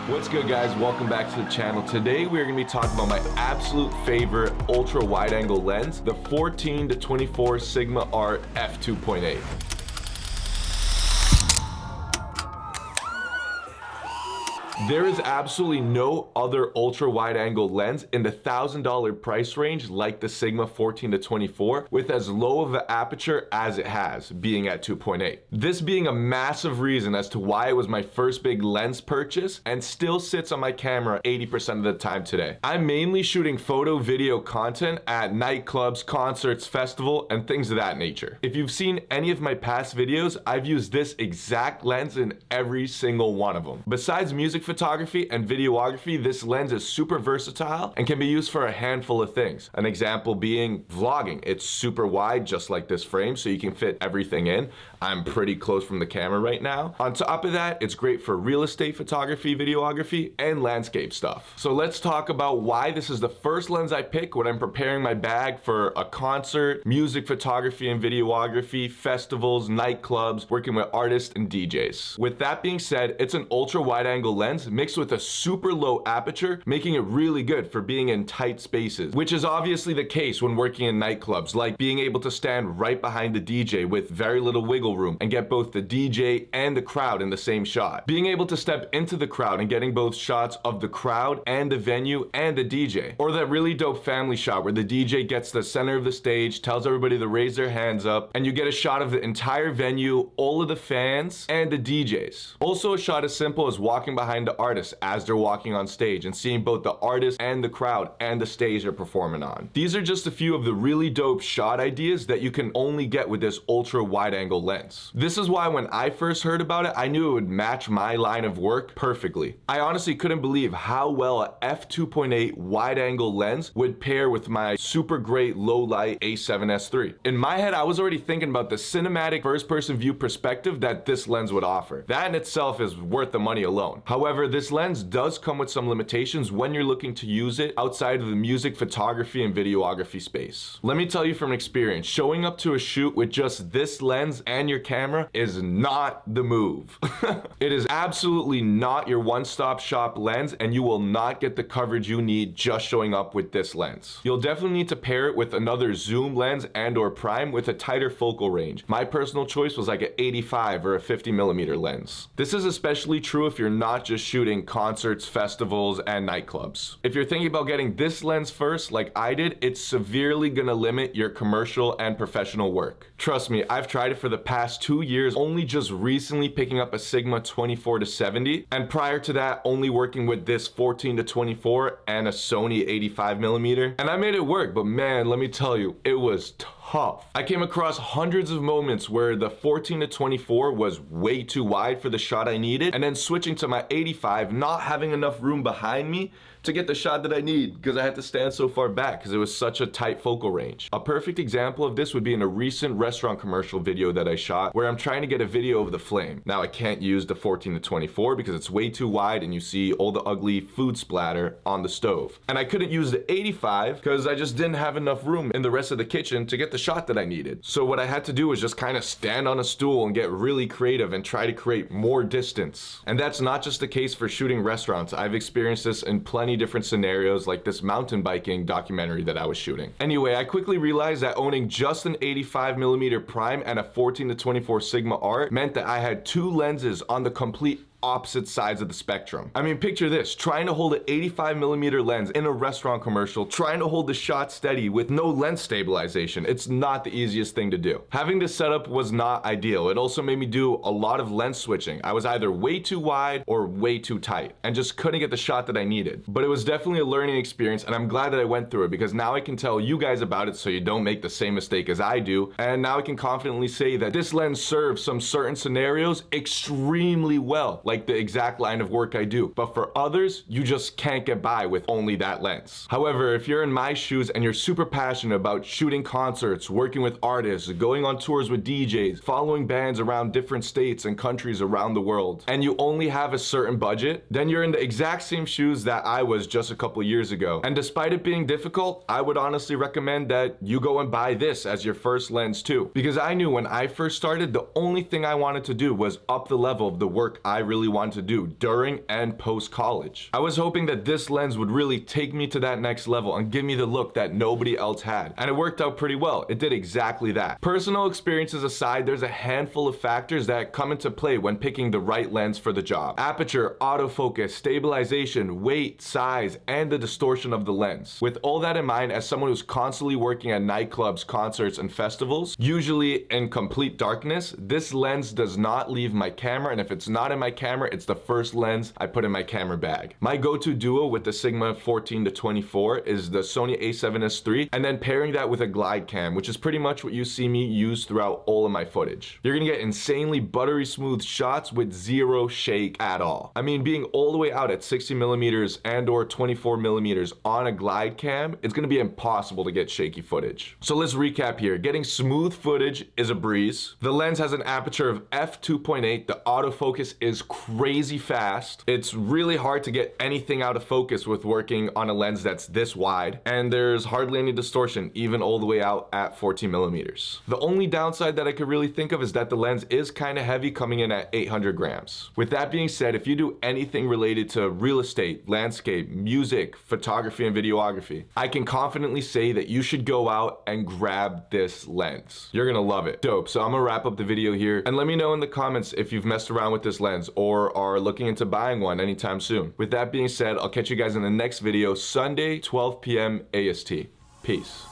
What's good, guys? Welcome back to the channel. Today we're going to be talking about my absolute favorite ultra wide angle lens, the 14-24 Sigma Art f2.8. There is absolutely no other ultra wide angle lens in the $1,000 price range like the Sigma 14-24 with as low of an aperture as it has, being at 2.8. This being a massive reason as to why it was my first big lens purchase and still sits on my camera 80% of the time today. I'm mainly shooting photo video content at nightclubs, concerts, festival, and things of that nature. If you've seen any of my past videos, I've used this exact lens in every single one of them. Besides music photography and videography, this lens is super versatile and can be used for a handful of things. An example being vlogging. It's super wide, just like this frame, so you can fit everything in. I'm pretty close from the camera right now. On top of that, it's great for real estate photography, videography, and landscape stuff. So let's talk about why this is the first lens I pick when I'm preparing my bag for a concert, music photography and videography, festivals, nightclubs, working with artists and DJs. With that being said, it's an ultra wide angle lens mixed with a super low aperture, making it really good for being in tight spaces, which is obviously the case when working in nightclubs, like being able to stand right behind the DJ with very little wiggle room and get both the DJ and the crowd in the same shot. Being able to step into the crowd and getting both shots of the crowd and the venue and the DJ. Or that really dope family shot where the DJ gets the center of the stage, tells everybody to raise their hands up, and you get a shot of the entire venue, all of the fans, and the DJs. Also, a shot as simple as walking behind the artists as they're walking on stage and seeing both the artist and the crowd and the stage they're performing on. These are just a few of the really dope shot ideas that you can only get with this ultra wide angle lens. This is why when I first heard about it, I knew it would match my line of work perfectly. I honestly couldn't believe how well a f2.8 wide angle lens would pair with my super great low light A7S III. In my head, I was already thinking about the cinematic first person view perspective that this lens would offer. That in itself is worth the money alone. However, this lens does come with some limitations when you're looking to use it outside of the music photography and videography space. Let me tell you from experience, showing up to a shoot with just this lens and your camera is not the move. It is absolutely not your one-stop shop lens, and you will not get the coverage you need just showing up with this lens. You'll definitely need to pair it with another zoom lens and or prime with a tighter focal range. My personal choice was like an 85 or a 50mm lens. This is especially true if you're not just shooting concerts, festivals, and nightclubs. If you're thinking about getting this lens first, like I did, it's severely gonna limit your commercial and professional work. Trust me, I've tried it for the past 2 years, only just recently picking up a Sigma 24-70, and prior to that, only working with this 14-24 and a Sony 85mm, and I made it work, but man, let me tell you, it was tough. I came across hundreds of moments where the 14-24 was way too wide for the shot I needed, and then switching to my 85, not having enough room behind me to get the shot that I need because I had to stand so far back because it was such a tight focal range. A perfect example of this would be in a recent restaurant commercial video that I shot where I'm trying to get a video of the flame. Now I can't use the 14-24 because it's way too wide and you see all the ugly food splatter on the stove. And I couldn't use the 85 because I just didn't have enough room in the rest of the kitchen to get the shot that I needed. So what I had to do was just kind of stand on a stool and get really creative and try to create more distance. And that's not just the case for shooting restaurants. I've experienced this in plenty different scenarios like this mountain biking documentary that I was shooting. Anyway, I quickly realized that owning just an 85mm prime and a 14-24 Sigma Art meant that I had two lenses on the complete opposite sides of the spectrum. I mean, picture this, trying to hold an 85mm lens in a restaurant commercial, trying to hold the shot steady with no lens stabilization. It's not the easiest thing to do. Having this setup was not ideal. It also made me do a lot of lens switching. I was either way too wide or way too tight and just couldn't get the shot that I needed. But it was definitely a learning experience, and I'm glad that I went through it because now I can tell you guys about it so you don't make the same mistake as I do. And now I can confidently say that this lens serves some certain scenarios extremely well, like the exact line of work I do. But for others, you just can't get by with only that lens. However, if you're in my shoes and you're super passionate about shooting concerts, working with artists, going on tours with DJs, following bands around different states and countries around the world, and you only have a certain budget, then you're in the exact same shoes that I was just a couple years ago. And despite it being difficult, I would honestly recommend that you go and buy this as your first lens too. Because I knew when I first started, the only thing I wanted to do was up the level of the work I really really wanted to do during and post college. I was hoping that this lens would really take me to that next level and give me the look that nobody else had, and it worked out pretty well. It did exactly that. Personal experiences aside, there's a handful of factors that come into play when picking the right lens for the job. Aperture, autofocus, stabilization, weight, size, and the distortion of the lens. With all that in mind, as someone who's constantly working at nightclubs, concerts, and festivals, usually in complete darkness, this lens does not leave my camera, and if it's not in my camera, it's the first lens I put in my camera bag. My go-to duo with the Sigma 14-24 is the Sony a7S III, and then pairing that with a glide cam, which is pretty much what you see me use throughout all of my footage. You're gonna get insanely buttery smooth shots with zero shake at all. I mean, being all the way out at 60mm and or 24mm on a glide cam, it's gonna be impossible to get shaky footage. So let's recap here. Getting smooth footage is a breeze. The lens has an aperture of f2.8. The autofocus is crazy fast. It's really hard to get anything out of focus with working on a lens that's this wide, and there's hardly any distortion, even all the way out at 14mm. The only downside that I could really think of is that the lens is kind of heavy, coming in at 800 grams. With that being said, if you do anything related to real estate, landscape, music, photography, and videography, I can confidently say that you should go out and grab this lens. You're gonna love it. Dope. So I'm gonna wrap up the video here, and let me know in the comments if you've messed around with this lens or are looking into buying one anytime soon. With that being said, I'll catch you guys in the next video, Sunday, 12 p.m. AST. Peace.